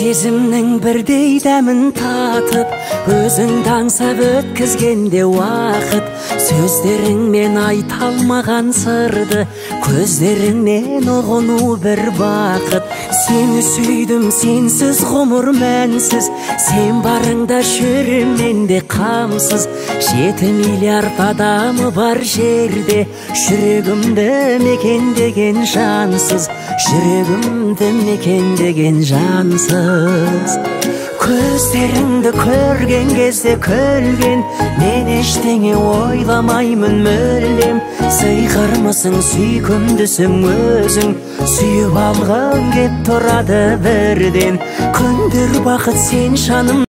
сезімнің бірдей дәмін татып, өзіңді аңсап өткізгенде уақыт, сөздеріңмен айта алмаған сырды, көздеріңнен ұғыну бір бақыт. Сені сүйдім, сенсіз ғұмыр мәнсіз, сен барыңда жүрем менде қамсыз. 7 миллиард адамы бар жерде, жүрегімді мекендеген жансыз, жүрегімді мекендеген жансыз. Көздеріңді көрген кезде күлген, мен ештеңе ойламаймын мүлдем. Сыйғырмысың, сүйкімдісің өзің, сүйіп алғым кеп тұрады бірден. Күндер бақыт сен жаным